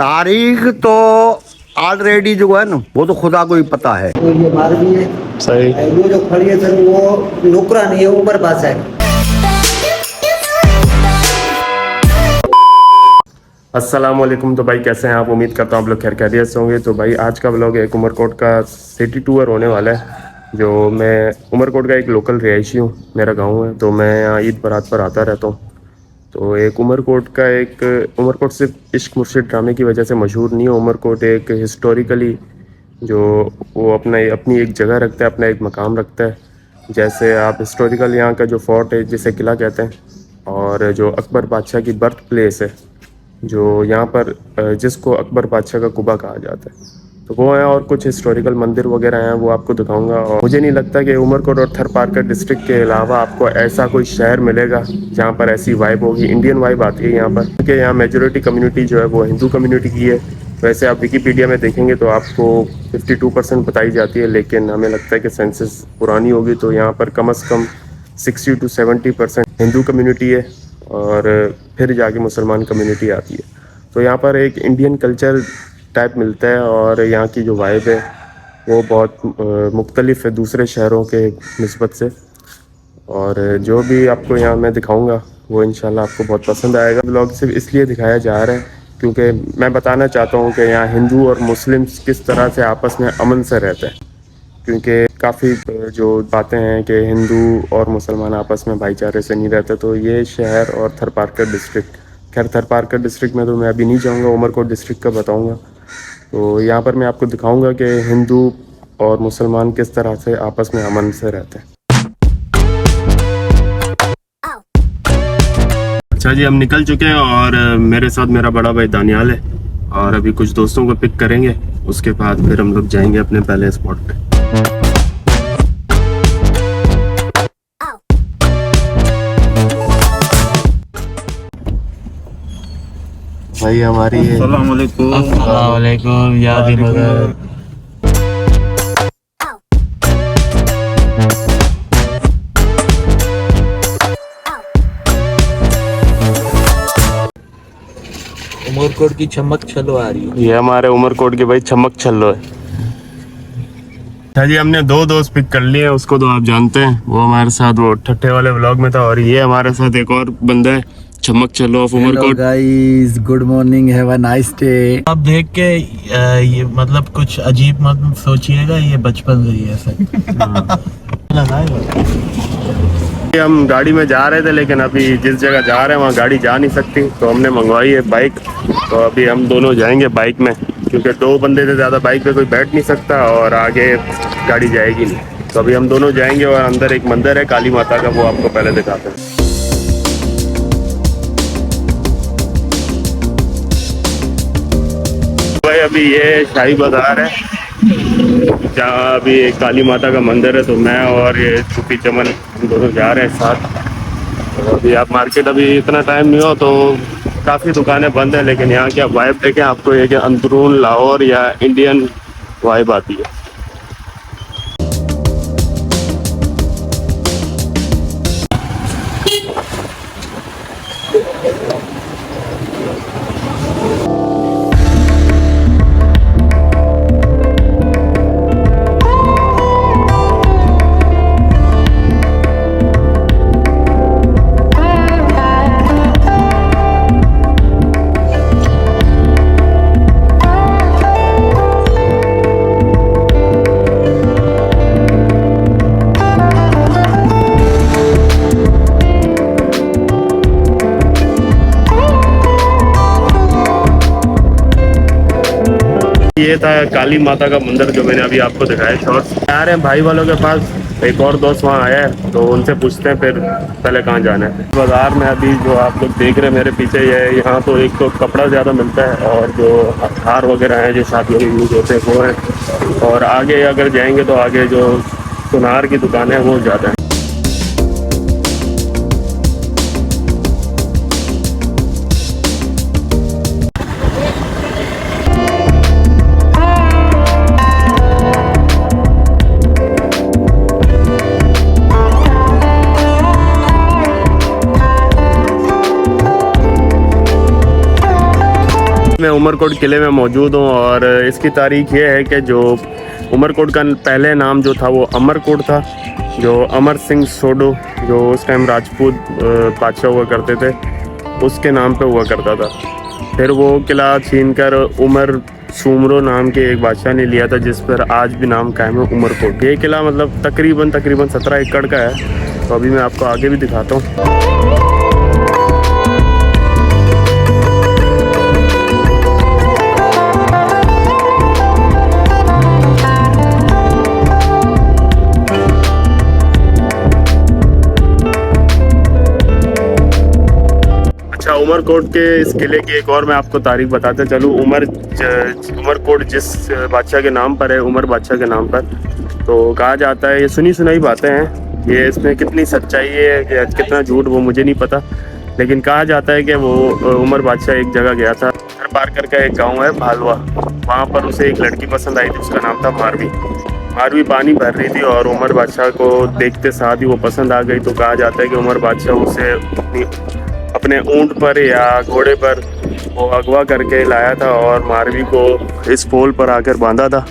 तारीख तो ऑलरेडी जो है ना वो तो खुदा को ही पता है। तो ये बार भी है सही। वो जो खड़ी है सर वो नुकरा नहीं है, ऊपर पास है। अस्सलाम वालेकुम। तो भाई कैसे हैं आप? उम्मीद करता हूँ आप लोग खैर खैरियत से होंगे। तो भाई आज का व्लॉग एक उमरकोट का सिटी टूर होने वाला है। जो मैं उमरकोट का एक लोकल रिहायशी हूँ, मेरा गांव है, तो मैं यहाँ ईद बारात पर आता रहता हूँ। तो एक उमरकोट सिर्फ इश्क मुर्शिद ड्रामे की वजह से मशहूर नहीं है। उमरकोट एक हिस्टोरिकली जो वो अपनी एक जगह रखता है, अपना एक मकाम रखता है। जैसे आप हिस्टोरिकल यहाँ का जो फोर्ट है जिसे किला कहते हैं, और जो अकबर बादशाह की बर्थ प्लेस है, जो यहाँ पर जिसको अकबर बादशाह का कुबा कहा जाता है, तो वो है। और कुछ हिस्टोरिकल मंदिर वगैरह हैं, वो आपको दिखाऊंगा। और मुझे नहीं लगता कि उमरकोट और थरपारकर डिस्ट्रिक्ट के अलावा आपको ऐसा कोई शहर मिलेगा जहाँ पर ऐसी वाइब होगी। इंडियन वाइब आती है यहाँ पर, क्योंकि यहाँ मेजॉरिटी कम्युनिटी जो है वो हिंदू कम्युनिटी की है। वैसे आप विकीपीडिया में देखेंगे तो आपको 52% बताई जाती है, लेकिन हमें लगता है कि सेंसस पुरानी होगी, तो यहाँ पर कम से कम 60 to 70% हिंदू कम्युनिटी है, और फिर जाके मुसलमान कम्युनिटी आती है। तो यहाँ पर एक इंडियन कल्चर टाइप मिलता है, और यहाँ की जो वाइब है वो बहुत मुख्तलिफ है दूसरे शहरों के निस्बत से। और जो भी आपको यहाँ मैं दिखाऊंगा वो इंशाल्लाह आपको बहुत पसंद आएगा। ब्लॉग सिर्फ इसलिए दिखाया जा रहा है क्योंकि मैं बताना चाहता हूँ कि यहाँ हिंदू और मुस्लिम्स किस तरह से आपस में अमन से रहते हैं। क्योंकि काफ़ी जो बातें हैं कि हिंदू और मुसलमान आपस में भाईचारे से नहीं रहते, तो ये शहर और थरपारकर डिस्ट्रिक्ट, खैर थरपारकर डिस्ट्रिक्ट में तो मैं अभी नहीं जाऊँगा, उमरकोट डिस्ट्रिक्ट का बताऊँगा। तो यहाँ पर मैं आपको दिखाऊँगा कि हिंदू और मुसलमान किस तरह से आपस में अमन से रहते हैं। अच्छा जी, हम निकल चुके हैं और मेरे साथ मेरा बड़ा भाई दानियाल है, और अभी कुछ दोस्तों को पिक करेंगे, उसके बाद फिर हम लोग जाएंगे अपने पहले स्पॉट पे। भाई हमारी अस्सलाम वालेकुम याद ही मगर उमरकोट की चमक छलो आ रही है। ये हमारे उमरकोट के भाई चमक छल्लो है। अच्छा जी, हमने दो दोस्त पिक कर लिए हैं, उसको तो आप जानते हैं, वो हमारे साथ वो ठट्ठे वाले व्लॉग में था, और ये हमारे साथ एक और बंदा है, चमक छल्लो of Umarkot. Guys, good morning, have a nice day. आप देख के ये मतलब कुछ अजीब मत सोचिएगा, ये बचपन से ही है सर। हम गाड़ी में जा रहे थे, लेकिन अभी जिस जगह जा रहे हैं वहाँ गाड़ी जा नहीं सकती, तो हमने मंगवाई है बाइक। तो अभी हम दोनों जाएंगे बाइक में, क्योंकि दो बंदे से ज़्यादा बाइक पे कोई बैठ नहीं सकता और आगे गाड़ी जाएगी नहीं। तो अभी हम दोनों जाएंगे, और अंदर एक मंदिर है काली माता का, वो आपको पहले दिखाते हैं। भाई अभी ये शाही बाजार है, जहाँ अभी एक काली माता का मंदिर है, तो मैं और ये सूफी चमन हम दोनों जा रहे हैं साथ। तो अभी आप मार्केट, अभी इतना टाइम नहीं हो तो काफ़ी दुकानें बंद हैं, लेकिन यहाँ क्या वाइब देखें आपको, ये कि अंदरून लाहौर या इंडियन वाइब आती है। ये था काली माता का मंदिर जो मैंने अभी आपको दिखाया। शॉर्ट्स आ रहे हैं भाई वालों के पास, एक और दोस्त वहाँ आया है, तो उनसे पूछते हैं फिर पहले कहाँ जाना है। बाज़ार में अभी जो आप लोग देख रहे हैं मेरे पीछे, ये यहाँ तो एक तो कपड़ा ज़्यादा मिलता है, और जो हार वगैरह हैं जो शादियों में यूज़ होते हैं वो हैं, और आगे अगर जाएंगे तो आगे जो सुनार की दुकान है वो ज़्यादा है। उमरकोट किले में मौजूद हूँ और इसकी तारीख ये है कि जो उमरकोट का पहले नाम जो था वो अमरकोट था, जो अमर सिंह सोडो जो उस टाइम राजपूत बादशाह हुआ करते थे उसके नाम पे हुआ करता था। फिर वो किला छीनकर उमर सुमरो नाम के एक बादशाह ने लिया था, जिस पर आज भी नाम कायम है उमरकोट। ये किला मतलब तकरीबन 17 एकड़ का है। तो अभी मैं आपको आगे भी दिखाता हूँ। अच्छा, उमरकोट के इस किले की एक और मैं आपको तारीख बताते चलूँ। उमरकोट जिस बादशाह के नाम पर है, उमर बादशाह के नाम पर, तो कहा जाता है, ये सुनी सुनाई बातें हैं, ये इसमें कितनी सच्चाई है या कितना झूठ वो मुझे नहीं पता, लेकिन कहा जाता है कि वो उमर बादशाह एक जगह गया था, पारकर का एक गाँव है भालवा, वहाँ पर उसे एक लड़की पसंद आई थी, उसका नाम था मारवी पानी भर रही थी और उमर बादशाह को देखते साथ ही वो पसंद आ गई। तो कहा जाता है कि उमर बादशाह उसे अपने ऊंट पर या घोड़े पर वो अगवा करके लाया था और मारवी को इस पोल पर आकर बांधा था।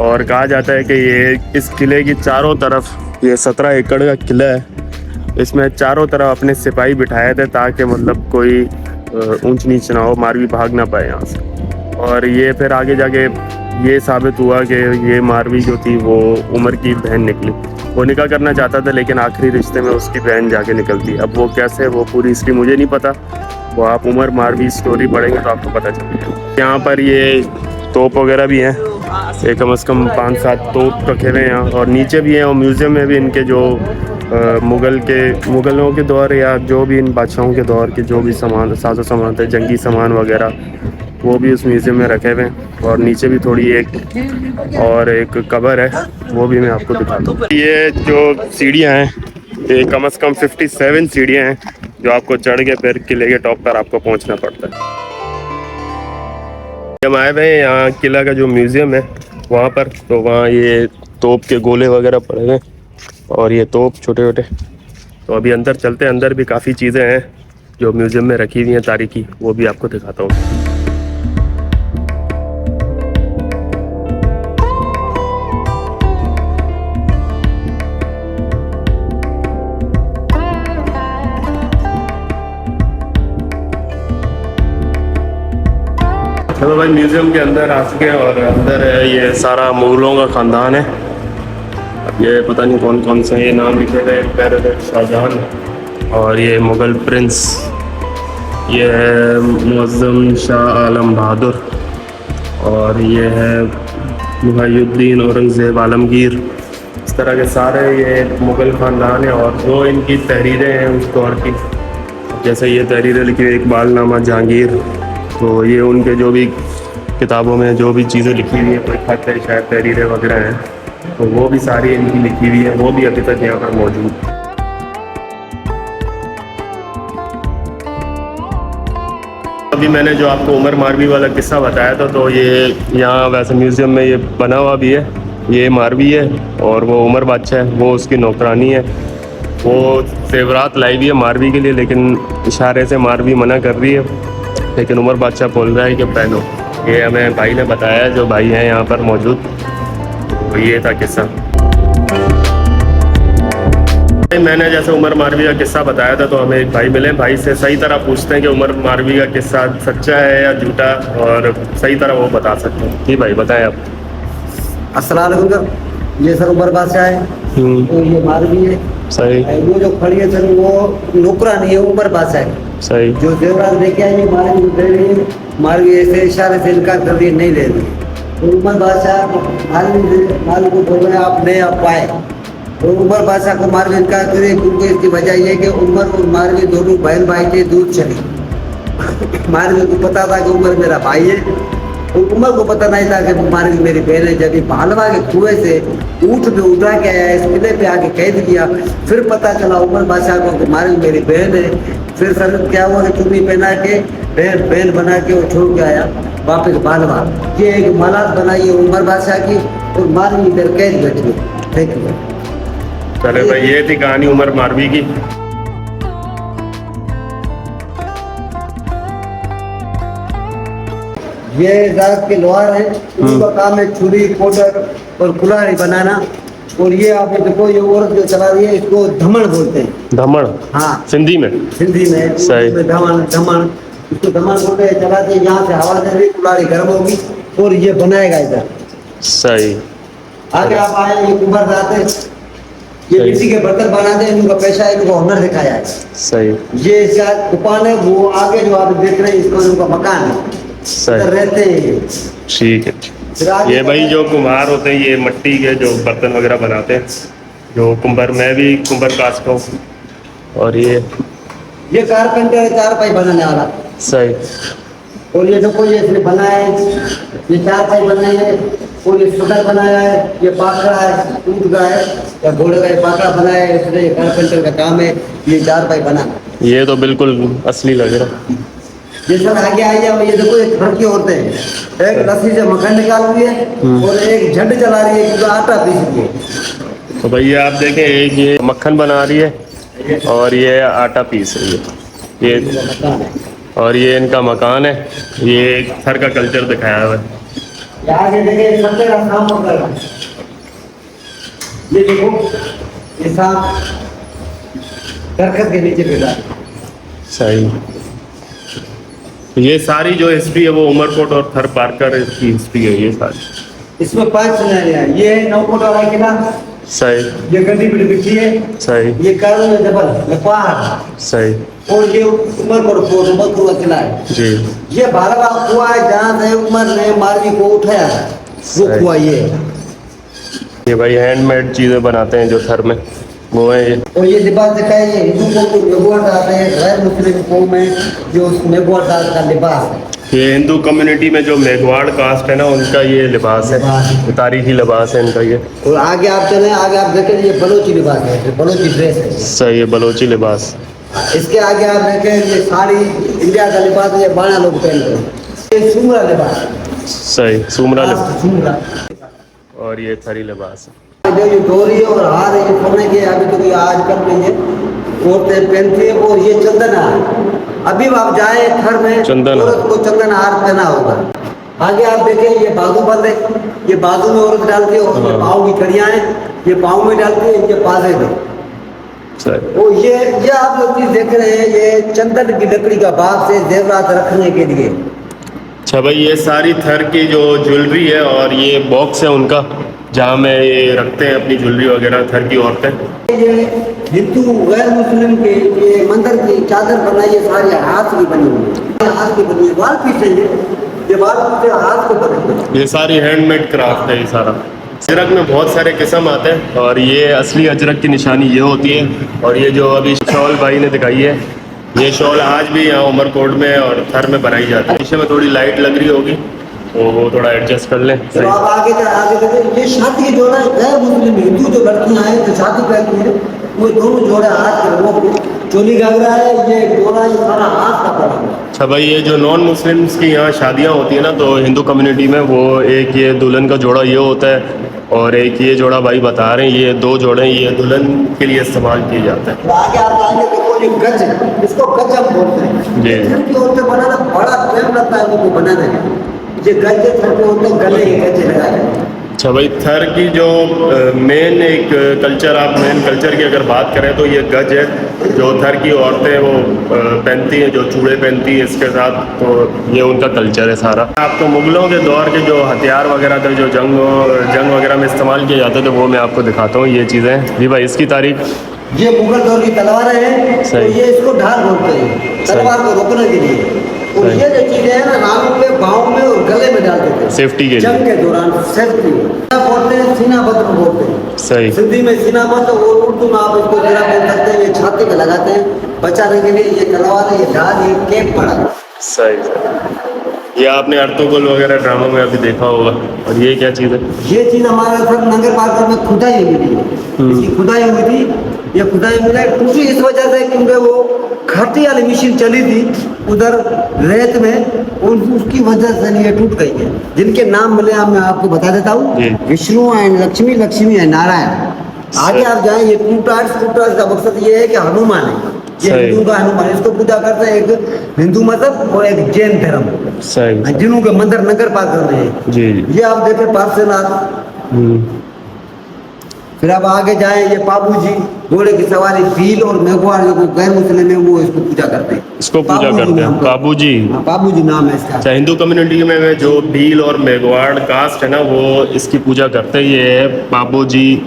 और कहा जाता है कि ये इस किले की चारों तरफ, ये 17 एकड़ का किला है, इसमें चारों तरफ अपने सिपाही बिठाए थे ताकि मतलब कोई ऊंच नीच ना हो, मारवी भाग ना पाए यहाँ से। और ये फिर आगे जाके ये साबित हुआ कि ये मारवी जो थी वो उमर की बहन निकली। वो निकाह करना चाहता था लेकिन आखिरी रिश्ते में उसकी बहन जाके निकलती। अब वो कैसे, वो पूरी हिस्ट्री मुझे नहीं पता, वो आप उमर मारवी स्टोरी पढ़ेंगे तो आपको पता चलेगा। यहाँ पर ये तोप वगैरह भी हैं, ये कम से कम 5-7 तोप रखे हुए हैं यहाँ, और नीचे भी हैं और म्यूज़ियम में भी इनके जो मुग़लों के दौर या जो भी इन बादशाहों के दौर के जो भी सामान, साजो सामान थे, जंगी सामान वगैरह, वो भी उस म्यूज़ियम में रखे हुए हैं। और नीचे भी थोड़ी एक कब्र है, वो भी मैं आपको दिखाता हूँ। ये जो सीढ़ियाँ हैं, ये कम से कम 57 सीढ़ियाँ हैं जो आपको चढ़ के फिर किले के टॉप पर आपको पहुँचना पड़ता है। हम आए हुए हैं यहाँ किला का जो म्यूज़ियम है वहाँ पर, तो वहाँ ये तोप के गोले वगैरह पड़े हुए हैं और ये तोप छोटे छोटे। तो अभी अंदर चलते हैं, अंदर भी काफ़ी चीज़ें हैं जो म्यूज़ियम में रखी हुई हैं तारीखी, वो भी आपको दिखाता हूँ। चलो भाई, म्यूज़ियम के अंदर आ चुके हैं और अंदर है ये सारा मुग़लों का ख़ानदान है। अब ये पता नहीं कौन कौन से ये नाम लिखे गए, पहले शाहजहां और ये मुग़ल प्रिंस, ये है मुअज़्ज़म शाह आलम बहादुर और ये है मुहय्युद्दीन औरंगज़ेब आलमगीर। इस तरह के सारे ये मुग़ल ख़ानदान है और जो इनकी तहरीरें हैं उस दौर की, जैसे ये तहरीरें लिखी हुई इकबालनामा जहांगीर, तो ये उनके जो भी किताबों में जो भी चीज़ें लिखी हुई हैं, कोई खत है, शायद तहरीरें वगैरह हैं, तो वो भी सारी इनकी लिखी हुई है, वो भी अभी तक यहाँ पर मौजूद। अभी मैंने जो आपको उमर मारवी वाला किस्सा बताया था, तो ये यहाँ वैसे म्यूज़ियम में ये बना हुआ भी है, ये मारवी है और वो उमर बादशाह है, वो उसकी नौकरानी है। वो जेवरात लाई हुई है मारवी के लिए, लेकिन इशारे से मारवी मना कर रही है, लेकिन उमर बादशाह बोल रहा है कि पहनो। ये हमें भाई ने बताया, जो भाई हैं यहाँ पर मौजूद, तो ये था किस्सा। मैंने जैसे उमर मारवी का किस्सा बताया था, तो हमें एक भाई मिले, भाई से सही तरह पूछते हैं कि उमर मारवी का किस्सा सच्चा है या झूठा, और सही तरह वो बता सकते हैं। जी भाई, बताएं आप। अस्सलाम वालेकुम। ये सर उमर बादशाह है, तो ये मारवी है। सही। वो जो खड़ी है सर, वो नौकरानी है, उमर बादशाह है। सही। जो जेवरात लेके आई मारवी ऐसे इशारे से इनकार कर दिए, नहीं ले रही। तो उमर बादशाह मारवी को बोल रहे आप नहीं आप पाए, तो उमर बादशाह को मारवी इनकार करे, क्योंकि इसकी वजह यह कि उमर और मारवी दोनों बहन भाई थे, दूर चले। मारवी को पता था कि उमर मेरा भाई है, तो उमर को पता नहीं था कि मारवी मेरी बहन है। जब ये भालवा के कुएं से ऊँट पे उठा के आया, इस किले पे आके कैद किया, फिर पता चला उमर बादशाह को कि मारवी मेरी बहन है। फिर सर क्या हुआ कि चुन्नी पहना के बैल बना के वो छोड़ के आया वापस भालवा। ये एक मलाद बनाई है उमर बादशाह की, और मारवी इधर कैद बैठी। Thank you. चले भाई, ये थी कहानी उमर मारवी की। ये रात के लोहार है, उनका काम है छुरी कोटर और कुल्हाड़ी बनाना। और ये आप देखो ये औरत जो चला रही है इसको धमण बोलते हैं। धमण? हाँ सिंधी में? सिंधी में सही। धमण धमण इसको धमण बोलते हैं। चलाते हैं, यहाँ से हवा दे रही, कुल्हाड़ी गर्म होगी और ये बनाएगा इधर। सही। आगे आप आए, ये कुंभार जाते, ये सही। मिट्टी के बर्तन बनाते हैं, इनका पैसा है, इनको हुनर दिखाया है। सही। ये इसका दुकान है, वो आगे जो आप देख रहे हैं इसको इनका मकान है, सही। इधर रहते हैं ये। ठीक है। फिर आगे ये भाई जो कुम्हार होते हैं ये मिट्टी के जो बर्तन वगैरह बनाते हैं, जो कुंभर, मैं भी कुंभर कास्ट का हूँ। और ये कारपेंटर है, 4 पाई बनाने वाला। सही। और ये देखो ये इसने बनाया है, ये 4 पाई बनाए हैं। और ये स्वेटर बनाया है, ये पाकड़ा है, ऊँट का है या घोड़े का ये पाकड़ा बनाया है इसने। ये कारपेंटर का काम है, ये 4 पाई बनाना। ये तो बिल्कुल असली लग रहा। ये सर आगे आ जाओ, ये देखो एक घर की औरतें हैं, एक रस्सी से मक्खन निकाल रही है और एक झंड चला रही है, क्योंकि आटा पीस रही है। तो भैया आप देखें, एक ये मक्खन बना रही है और ये आटा पीस रही है। ये मकान है, और ये इनका मकान है। ये एक थर का कल्चर दिखाया हुआ है। ये आगे देखिए सबसे काम कर रहा है। ये देखो ये सांप दरख्त के नीचे बैठा है। सही। तो ये सारी जो हिस्ट्री है वो उमरकोट और थर पारकर की हिस्ट्री है ये सारी। इसमें 5 सिनेरिया है। ये है नौकोट वाला किला, सही। ये गड्डी बड़ी बिठी है, सही। ये कारण जबल, ये पहाड़, सही। और ये उमरकोट फोर्ट उमरकोट का किला है। जी। ये भारवा कुआ है जहाँ से उमर ने मारवी को उठाया है, वो सही। कुआ ये है। ये भाई हैंडमेड चीज़ें बनाते हैं जो थर में, वो है ये। और ये लिबास दिखाए, ये हिंदू कौम को मेघवाड़ डालते हैं, गैर मुस्लिम कौम में जो मेघवाड़ डाल का लिबास है। ये हिंदू कम्युनिटी में जो मेघवाड़ कास्ट है ना, उनका ये लिबास है, ये तारीखी लिबास है इनका ये। और आगे आप चले, आगे आप देखें ये बलोची लिबास है, ये बलोची ड्रेस है। सही है, बलोची लिबास। इसके आगे आप देखें ये साड़ी इंडिया का लिबास है, ये बाणा लोग पहनते हैं। ये सुमरा लिबास, सही, सुमरा लिबास। सुमरा। और ये थरी लिबास है। जो ये डोरी और हार है, ये सोने के अभी तो ये आजकल में ये औरतें पहनती है। और ये चंदन हार, अभी आप जाए थर में चंदन औरत को चंदन हार पहना होगा। आगे आप देखें ये बाजू बंद है, ये बाजू में औरत डालती है, और ये पाँव की कड़ियाँ हैं, ये पाँव में डालती है, ये पाजे में। सही। और ये आप लोग चीज देख रहे हैं, ये चंदन की लकड़ी का बाग से जेवरात रखने के लिए। अच्छा भाई, ये सारी थर की जो ज्वेलरी है और ये बॉक्स है उनका, जहाँ में ये रखते हैं अपनी ज्वेलरी वगैरह थर की औरतें। ये हिंदू गैर मुस्लिम के ये मंदिर की चादर बनाई है, सारी हाथ की बनी हुई है, हाथ की बनी है। वाल पीछे ये वाल पीछे हाथ को बने हुए हैं। ये सारी हैंडमेड क्राफ्ट है ये सारा। अजरक में बहुत सारे किस्म आते हैं और ये असली अजरक की निशानी ये होती है। और ये जो अभी शॉल भाई ने दिखाई है, ये शॉल आज भी यहाँ उमरकोट में और थर में बनाई जाती है। पीछे में थोड़ी लाइट लग रही होगी तो वो थोड़ा एडजस्ट कर लें। तो आप आगे देखिए, ये शादी के जोड़ा गैर मुस्लिम हिंदू जो लड़कियां हैं जो शादी करती हैं, वो दोनों जोड़े हाथ के वो चोली घाघरा है, ये जोड़ा ये सारा हाथ का पड़ा है। अच्छा भाई, ये जो नॉन मुस्लिम्स की यहाँ शादियाँ होती है ना, तो हिंदू कम्युनिटी में वो एक ये दुल्हन का जोड़ा ये होता है और एक ये जोड़ा भाई बता रहे हैं, ये 2 जोड़े ये दुल्हन के लिए इस्तेमाल किए जाते हैं। तो आगे आप आगे देखो ये गज है, इसको गज हम बोलते हैं। जी। ये की औरतें बनाना बड़ा टाइम लगता है उनको बनाने में। ये गज थर के औरतें गले के गज लगाए। अच्छा भाई, थर की जो मेन एक कल्चर, आप मेन कल्चर की अगर बात करें तो ये गज है जो थर की औरतें वो पहनती हैं, जो चूड़े पहनती हैं इसके साथ, तो ये उनका कल्चर है सारा। आपको मुगलों के दौर के जो हथियार वगैरह थे जो जंग वगैरह में इस्तेमाल किए जाते थे, वो मैं आपको दिखाता हूँ। ये चीज़ें जी भाई, इसकी तारीख। ये मुगल दौर की तलवारें हैं, तो सही। ये इसको ढाल बोलते हैं, तलवार को रोकने के लिए। और सही। ये जो चीजें हैं ना, रानों पे बाहों में और गले में डालते थे सेफ्टी के लिए। जंग के दौरान सेफ्टी बोलते हैं, सीना बंद बोलते हैं। सही। सिंधी में सीना बंद और उर्दू में आप इसको जरा बोल सकते हैं। ये छाती पे लगाते हैं बचाने के लिए। ये तलवार है, ये ढाल, ये केप पड़ा। सही। ये आपने अर्तुगरुल वगैरह ड्रामा में अभी देखा होगा। और ये क्या चीज़ है? ये चीज हमारे सर नगर पार्क में खुदाई हुई थी, इसकी खुदाई हुई थी। ये खुदाई मिला टूटी इस वजह से क्योंकि वो खाटी वाली मशीन चली थी उधर रेत में, उसकी वजह से ये टूट गई है। जिनके नाम मिले मैं आपको बता देता हूँ, विष्णु एंड लक्ष्मी, लक्ष्मी एंड नारायण। आगे आप जाएं, ये टूटाट का मकसद ये है कि हनुमान है, ये सही। हिंदू का हनुमान, इसको पूजा करते हैं। एक हिंदू मजहब और एक जैन धर्म, सही। जिन्हों के मंदिर नगर पालिका में है। जी जी। ये आप देखें पार्श्वनाथ। हम्म। फिर आप आगे जाए, ये बाबू जी घोड़े की सवारी, भील और मेघवार जो गैर मुस्लिम है वो इसको पूजा करते हैं। इसको पूजा बाबूजी करते नाम हैं, का। बाबूजी। हाँ, बाबूजी नाम है इसका। अच्छा, हिंदू कम्युनिटी में जो भील और मेघवाड़ कास्ट है ना, वो इसकी पूजा करते हैं। ये है बाबूजी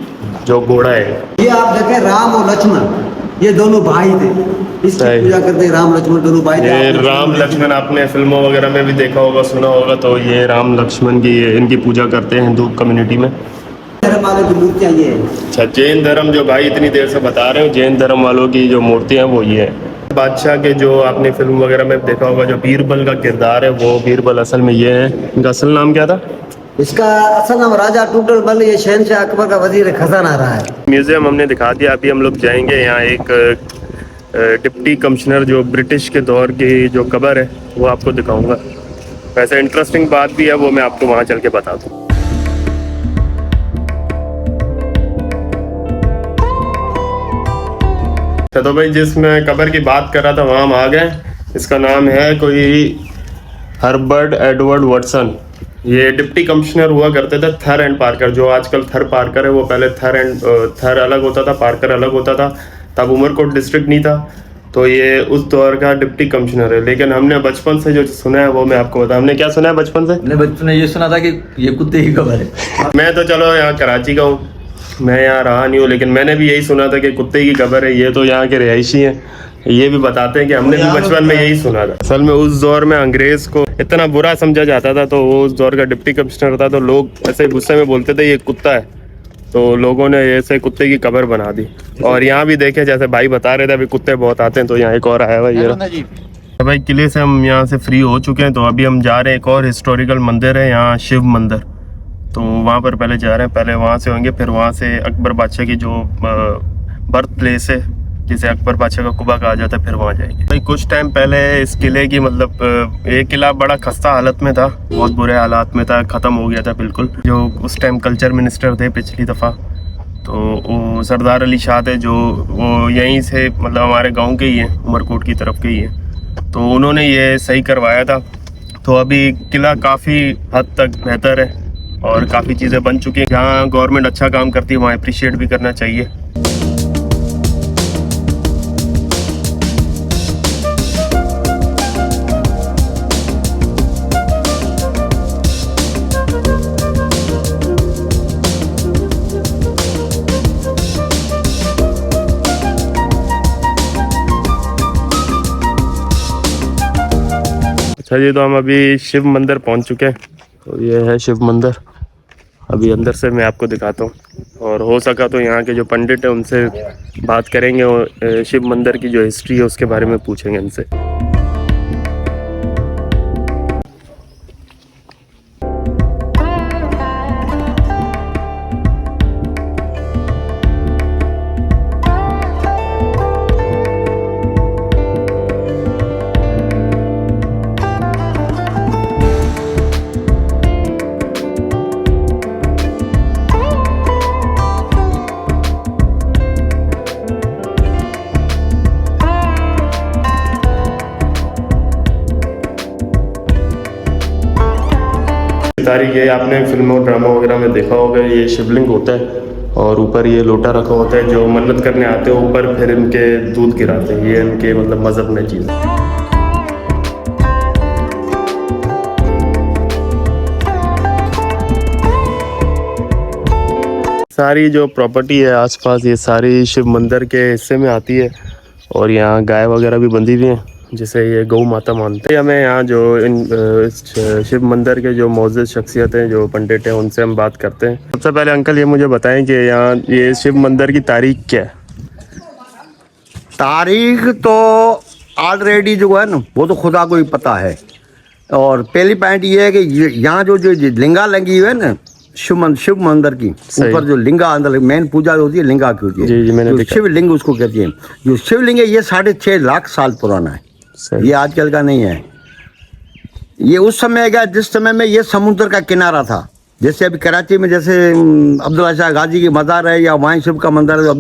जो घोड़ा है। ये आप देखें राम और लक्ष्मण, ये दोनों भाई थे, इसकी सही। पूजा करते हैं। राम लक्ष्मण दोनों भाई थे। ये आपने राम लक्ष्मण आपने फिल्मों वगैरह में भी देखा होगा, सुना होगा। तो ये राम लक्ष्मण की इनकी पूजा करते हैं हिंदू कम्युनिटी में। धर्म वालों की मूर्तियाँ ये है। अच्छा, जैन धर्म जो भाई इतनी देर से बता रहे हो, जैन धर्म वालों की जो मूर्तियाँ हैं वो ये है। बादशाह के जो आपने फिल्म वगैरह में देखा होगा, जो बीरबल का किरदार है, वो बीरबल असल में ये है। इनका असल नाम क्या था? इसका असल नाम राजा टुटलबल, ये शहनशाह अकबर का वजीर खजाना रहा है। म्यूजियम हमने दिखा दिया। अभी हम लोग जाएंगे यहाँ एक डिप्टी कमिश्नर जो ब्रिटिश के दौर की जो कब्र है वो आपको दिखाऊंगा। वैसे इंटरेस्टिंग बात भी है, वो मैं आपको वहाँ चल के बता दूँ। तो भाई जिस मैं कब्र की बात कर रहा था वहाँ हम आ गए। इसका नाम है कोई हर्बर्ट एडवर्ड वाटसन। ये डिप्टी कमिश्नर हुआ करते थे थर एंड पार्कर। जो आजकल थर पार्कर है वो पहले थर अलग होता था, पार्कर अलग होता था। तब उमरकोट डिस्ट्रिक्ट नहीं था, तो ये उस दौर का डिप्टी कमिश्नर है। लेकिन हमने बचपन से जो सुना है वो मैं आपको बता। हमने क्या सुना है बचपन से? मैंने बचपन में ये सुना था कि ये कुत्ते की खबर है। मैं तो चलो यहाँ कराची का हूँ, मैं यहाँ रहा नहीं हूँ, लेकिन मैंने भी यही सुना था कि कुत्ते की खबर है। ये तो यहाँ के रिहायशी हैं, ये भी बताते हैं कि हमने भी बचपन में यही सुना था। असल में उस दौर में अंग्रेज को इतना बुरा समझा जाता था, तो वो उस दौर का डिप्टी कमिश्नर था, तो लोग ऐसे गुस्से में बोलते थे ये कुत्ता है, तो लोगों ने ऐसे कुत्ते की कब्र बना दी। और यहाँ भी देखे, जैसे भाई बता रहे थे अभी कुत्ते बहुत आते हैं, तो यहाँ एक और आया हुआ ये रहा। भाई किले से हम यहाँ से फ्री हो चुके हैं, तो अभी हम जा रहे हैं। एक और हिस्टोरिकल मंदिर है यहाँ, शिव मंदिर, तो वहाँ पर पहले जा रहे हैं। पहले वहाँ से होंगे, फिर वहाँ से अकबर बादशाह की जो बर्थ प्लेस है, जिसे अकबर बादशाह का कुबा कहा जाता है, फिर वहाँ जाएंगे। भाई कुछ टाइम पहले इस किले की मतलब ये किला बड़ा खस्ता हालत में था, बहुत बुरे हालात में था, ख़त्म हो गया था बिल्कुल। जो उस टाइम कल्चर मिनिस्टर थे पिछली दफ़ा, तो वो सरदार अली शाह थे, जो वो यहीं से मतलब हमारे गाँव के ही हैं, उमरकोट की तरफ के ही हैं, तो उन्होंने ये सही करवाया था। तो अभी किला काफ़ी हद तक बेहतर है और काफ़ी चीज़ें बन चुकी हैं। जहाँ गवर्नमेंट अच्छा काम करती है वहाँ अप्रिशिएट भी करना चाहिए। अच्छा जी, तो हम अभी शिव मंदिर पहुंच चुके हैं। तो ये है शिव मंदिर। अभी अंदर से मैं आपको दिखाता हूँ, और हो सका तो यहाँ के जो पंडित है उनसे बात करेंगे और शिव मंदिर की जो हिस्ट्री है उसके बारे में पूछेंगे इनसे। तारीख ये आपने फिल्मों ड्रामा वगैरह में देखा होगा, ये शिवलिंग होता है और ऊपर ये लोटा रखा होता है। जो मन्नत करने आते हैं ऊपर फिर इनके दूध गिराते हैं। ये इनके मतलब मज़हब में चीज़ है। सारी जो प्रॉपर्टी है आसपास, ये सारी शिव मंदिर के हिस्से में आती है। और यहाँ गाय वगैरह भी बंधी हुई हैं, जिसे ये गौ माता मानते हैं। हमें यहाँ जो इन शिव मंदिर के जो मौजूद शख्सियत हैं, जो पंडित हैं, उनसे हम बात करते हैं। सबसे पहले अंकल ये मुझे बताएं कि यहाँ ये शिव मंदिर की तारीख क्या है? तारीख तो ऑलरेडी जो है ना वो तो खुदा को ही पता है। और पहली पॉइंट ये है कि यहाँ जो जो लिंगा लगी हुई है ना शिव मंदिर की ऊपर जो लिंगा अंदर मेन पूजा होती है लिंगा की होती है। जी, मैंने जो देखा। शिवलिंग उसको कहती है। जो शिवलिंग है ये 6.5 लाख साल पुराना है, ये आजकल का नहीं है। ये उस समय का जिस समय में ये समुद्र का किनारा था, जैसे अभी कराची में जैसे अब्दुल्ला शाह गाजी की मज़ार है या वाइन शिव का मंदिर है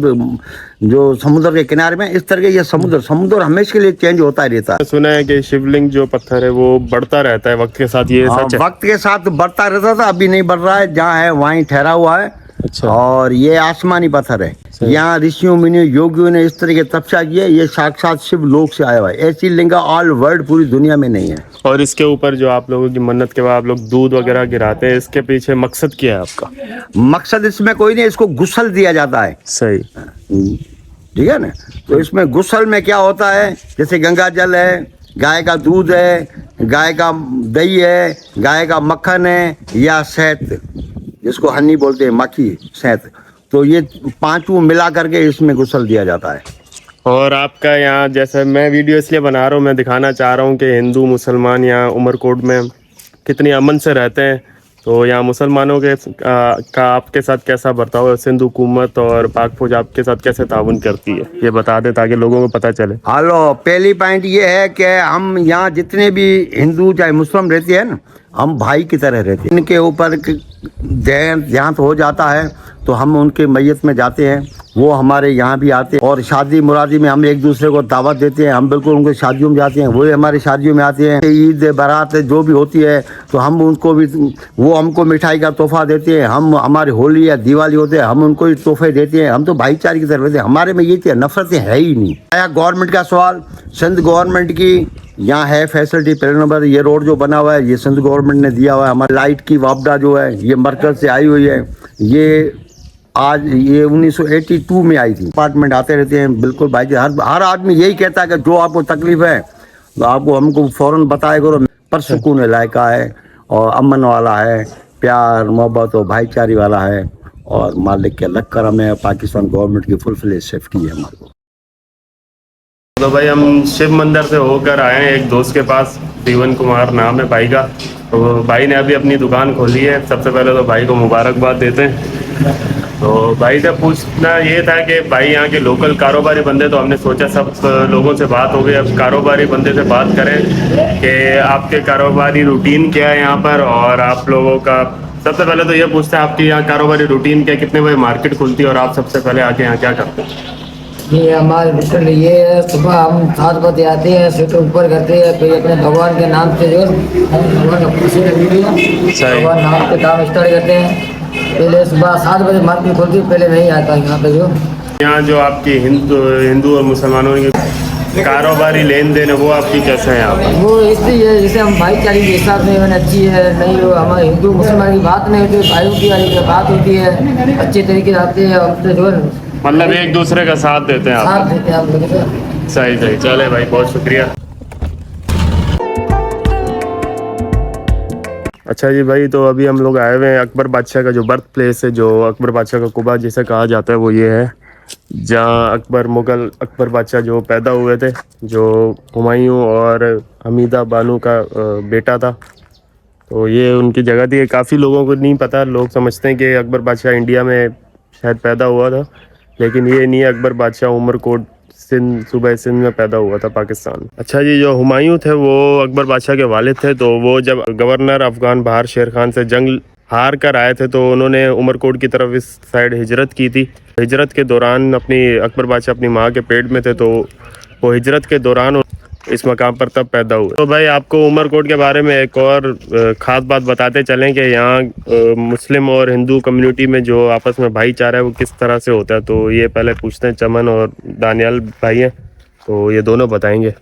जो समुद्र के किनारे में, इस तरह के ये समुद्र हमेशा के लिए चेंज होता ही रहता है। सुना है कि शिवलिंग जो पत्थर है वो बढ़ता रहता है वक्त के साथ, ये हाँ, सच है? वक्त के साथ बढ़ता रहता था, अभी नहीं बढ़ रहा है। जहाँ है वहीं ठहरा हुआ है। अच्छा। और ये आसमानी पत्थर है। यहाँ ऋषियों मुनियों योगियों ने इस तरह की तपस्या की है। ये साक्षात शिव लोक से आया हुआ है। ऐसी लिंगा ऑल वर्ल्ड पूरी दुनिया में नहीं है। और इसके ऊपर जो आप लोगों की मन्नत के बाद आप लोग दूध वगैरह गिराते हैं, इसके पीछे मकसद क्या है आपका? मकसद इसमें कोई नहीं, इसको गुस्ल दिया जाता है। सही। ठीक है ना। तो इसमें गुस्ल में क्या होता है, जैसे गंगा जल है, गाय का दूध है, गाय का दही है, गाय का मक्खन है, या शहद जिसको हनी बोलते हैं, मक्खी शहद, तो ये पांचों मिला करके इसमें गुस्ल दिया जाता है। और आपका यहाँ जैसे मैं वीडियो इसलिए बना रहा हूँ, मैं दिखाना चाह रहा हूँ कि हिंदू मुसलमान यहाँ उमरकोट में कितनी अमन से रहते हैं। तो यहाँ मुसलमानों के का आपके साथ कैसा बर्ताव है, सिंध हुकूमत और पाक फौज आपके साथ कैसे ताउन करती है, ये बता दें ताकि लोगों को पता चले। हेलो, पहली पॉइंट ये है कि हम यहाँ जितने भी हिंदू चाहे मुस्लिम रहते हैं ना, हम भाई की तरह रहते हैं। इनके ऊपर देहांत हो जाता है तो हम उनके मैयत में जाते हैं, वो हमारे यहाँ भी आते हैं। और शादी मुरादी में हम एक दूसरे को दावत देते हैं, हम बिल्कुल उनके शादियों में जाते हैं, वो हमारी शादियों में आते हैं। ईद बारात जो भी होती है तो हम उनको भी, वो हमको मिठाई का तोहफा देते हैं। हम हमारी होली या दिवाली होते हैं, हम उनको भी तोहफे देते हैं। हम तो भाईचारे की तरफ रहते हैं, हमारे में ये नफरतें है ही नहीं। आया गवर्नमेंट का सवाल, सिंध गवर्नमेंट की यहाँ है फैसिलिटी। पहले नंबर ये रोड जो बना हुआ है ये सिंध गवर्नमेंट ने दिया हुआ है। हमारी लाइट की वापडा जो है ये मरकज से आई हुई है। ये आज ये 1982 में आई थी। अपार्टमेंट आते रहते हैं बिल्कुल भाई। हर आदमी यही कहता है कि जो आपको तकलीफ है तो आपको हमको फौरन बताया करो। पर सुकून इलाका है और अमन वाला है, प्यार मोहब्बत और भाईचारे वाला है। और मालिक के अलग करम है, पाकिस्तान गवर्नमेंट की फुल फ्लेज सेफ्टी है हमारे को। तो भाई हम शिव मंदिर से होकर आए हैं एक दोस्त के पास, जीवन कुमार नाम है भाई का। तो भाई ने अभी अपनी दुकान खोली है। सबसे पहले तो भाई को मुबारकबाद देते हैं। तो भाई से पूछना ये था कि भाई यहाँ के लोकल कारोबारी बंदे, तो हमने सोचा सब लोगों से बात हो गई, अब कारोबारी बंदे से बात करें कि आपके कारोबारी रूटीन क्या है यहाँ पर। और आप लोगों का सबसे पहले तो ये पूछते हैं आपकी यहाँ कारोबारी रूटीन क्या, कितने बजे मार्केट खुलती है और आप सबसे पहले आके यहाँ क्या करते हैं? ये हमारे रूटीन ये है, सुबह हम 7 बजे आते हैं, सिर ऊपर करते हैं, फिर अपने भगवान के नाम से जो भगवान नाम पे काम स्टार्ट करते हैं। पहले सुबह 7 बजे मार्केट खुलती है, पहले नहीं आता यहाँ पे। जो यहाँ जो आपकी हिंदू और मुसलमानों की कारोबारी लेन देन है वो आपकी कैसे है यहाँ पर? वो इसलिए है जैसे हम भाईचारे के हिसाब से मैंने अच्छी है, नहीं हो हमारे हिंदू मुसलमान की बात नहीं होती, भाइयों की वाली बात होती है, अच्छे तरीके से आते हैं हमसे जो मतलब एक दूसरे का साथ देते हैं आप? साथ देते हैं आप लोगों से। सही सही, चले भाई बहुत शुक्रिया। अच्छा जी भाई, तो अभी हम लोग आए हुए हैं अकबर बादशाह का जो बर्थ प्लेस है, जो अकबर बादशाह का कुबा जिसे कहा जाता है, वो ये है जहाँ मुगल अकबर बादशाह जो पैदा हुए थे, जो हुमायूं और हमीदा बानो का बेटा था। तो ये उनकी जगह थी। काफ़ी लोगों को नहीं पता, लोग समझते हैं कि अकबर बादशाह इंडिया में शायद पैदा हुआ था, लेकिन ये नहीं है। अकबर बादशाह उमरकोट सिंध, सूबा सिंध में पैदा हुआ था, पाकिस्तान। अच्छा जी, जो हुमायूं थे वो अकबर बादशाह के वालिद थे। तो वो जब गवर्नर अफगान बहार शेर खान से जंग हार कर आए थे तो उन्होंने उमरकोट की तरफ इस साइड हिजरत की थी। हिजरत के दौरान अकबर बादशाह अपनी माँ के पेट में थे, तो वो हिजरत के दौरान इस मकाम पर तब पैदा हुए। तो भाई आपको उमरकोट के बारे में एक और ख़ास बात बताते चलें कि यहाँ मुस्लिम और हिंदू कम्युनिटी में जो आपस में भाईचारा है वो किस तरह से होता है। तो ये पहले पूछते हैं, चमन और दानियाल भाई हैं, तो ये दोनों बताएंगे।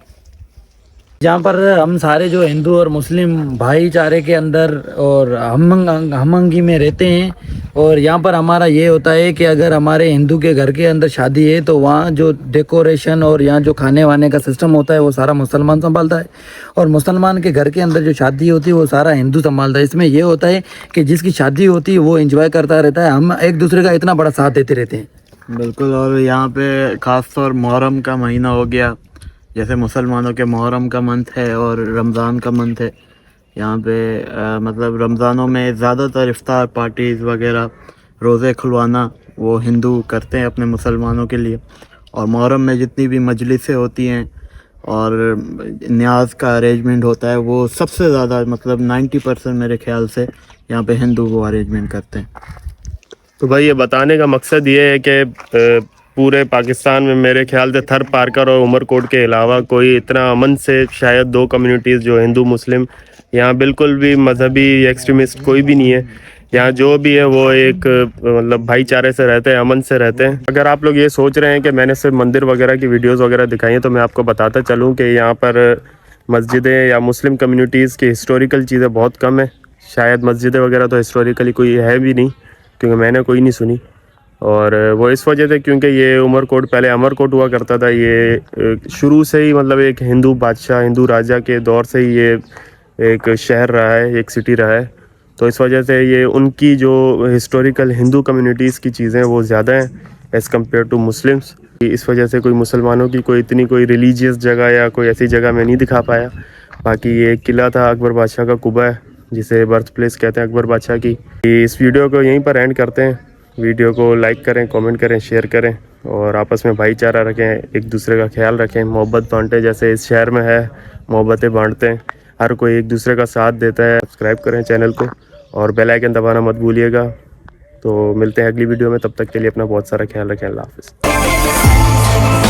जहाँ पर हम सारे जो हिंदू और मुस्लिम भाईचारे के अंदर और हमंगी में रहते हैं। और यहाँ पर हमारा ये होता है कि अगर हमारे हिंदू के घर के अंदर शादी है तो वहाँ जो डेकोरेशन और यहाँ जो खाने वाने का सिस्टम होता है वो सारा मुसलमान संभालता है, और मुसलमान के घर के अंदर जो शादी होती है वो सारा हिंदू संभालता है। इसमें ये होता है कि जिसकी शादी होती है वो एंजॉय करता रहता है, हम एक दूसरे का इतना बड़ा साथ देते रहते हैं। बिल्कुल। और यहाँ पे ख़ास तौर मुहर्रम का महीना हो गया, जैसे मुसलमानों के मुहर्रम का मंथ है और रमज़ान का मंथ है। यहाँ पे मतलब रमज़ानों में ज़्यादातर इफ्तार पार्टीज़ वगैरह, रोज़े खुलवाना वो हिंदू करते हैं अपने मुसलमानों के लिए। और मुहर्रम में जितनी भी मजलिसें होती हैं और न्याज का अरेंजमेंट होता है, वो सबसे ज़्यादा मतलब 90% मेरे ख्याल से यहाँ पे हिंदू वो अरेंजमेंट करते हैं। तो भाई ये बताने का मकसद ये है कि पूरे पाकिस्तान में मेरे ख्याल से थर पारकर और उमरकोट के अलावा कोई इतना अमन से शायद दो कम्युनिटीज़ जो हिंदू मुस्लिम, यहाँ बिल्कुल भी मजहबी एक्सट्रीमिस्ट कोई भी नहीं है। यहाँ जो भी है वो एक मतलब भाईचारे से रहते हैं, अमन से रहते हैं। अगर आप लोग ये सोच रहे हैं कि मैंने सिर्फ मंदिर वगैरह की वीडियोस वगैरह दिखाई हैं, तो मैं आपको बताता चलूँ कि यहाँ पर मस्जिदें या मुस्लिम कम्युनिटीज़ की हिस्टोरिकल चीज़ें बहुत कम है। शायद मस्जिदें वगैरह तो हिस्टोरिकली कोई है भी नहीं, क्योंकि मैंने कोई नहीं सुनी। और वो इस वजह से क्योंकि ये उमरकोट पहले अमरकोट हुआ करता था। ये शुरू से ही मतलब एक हिंदू बादशाह, हिंदू राजा के दौर से ही ये एक शहर रहा है, एक सिटी रहा है। तो इस वजह से ये उनकी जो हिस्टोरिकल हिंदू कम्युनिटीज़ की चीज़ें वो ज़्यादा हैं एज़ कम्पेयर टू मुस्लिम्स। इस वजह से कोई मुसलमानों की कोई इतनी कोई रिलीजियस जगह या कोई ऐसी जगह मैं नहीं दिखा पाया। बाकी ये किला था अकबर बादशाह का, कुबा है जिसे बर्थ प्लेस कहते हैं अकबर बादशाह की। इस वीडियो को यहीं पर एंड करते हैं। वीडियो को लाइक करें, कमेंट करें, शेयर करें और आपस में भाईचारा रखें, एक दूसरे का ख्याल रखें, मोहब्बत बांटें। जैसे इस शहर में है, मोहब्बतें बांटते हैं, हर कोई एक दूसरे का साथ देता है। सब्सक्राइब करें चैनल को और बेल आइकन दबाना मत भूलिएगा। तो मिलते हैं अगली वीडियो में, तब तक के लिए अपना बहुत सारा ख्याल रखें। अल्लाह हाफ़िज़।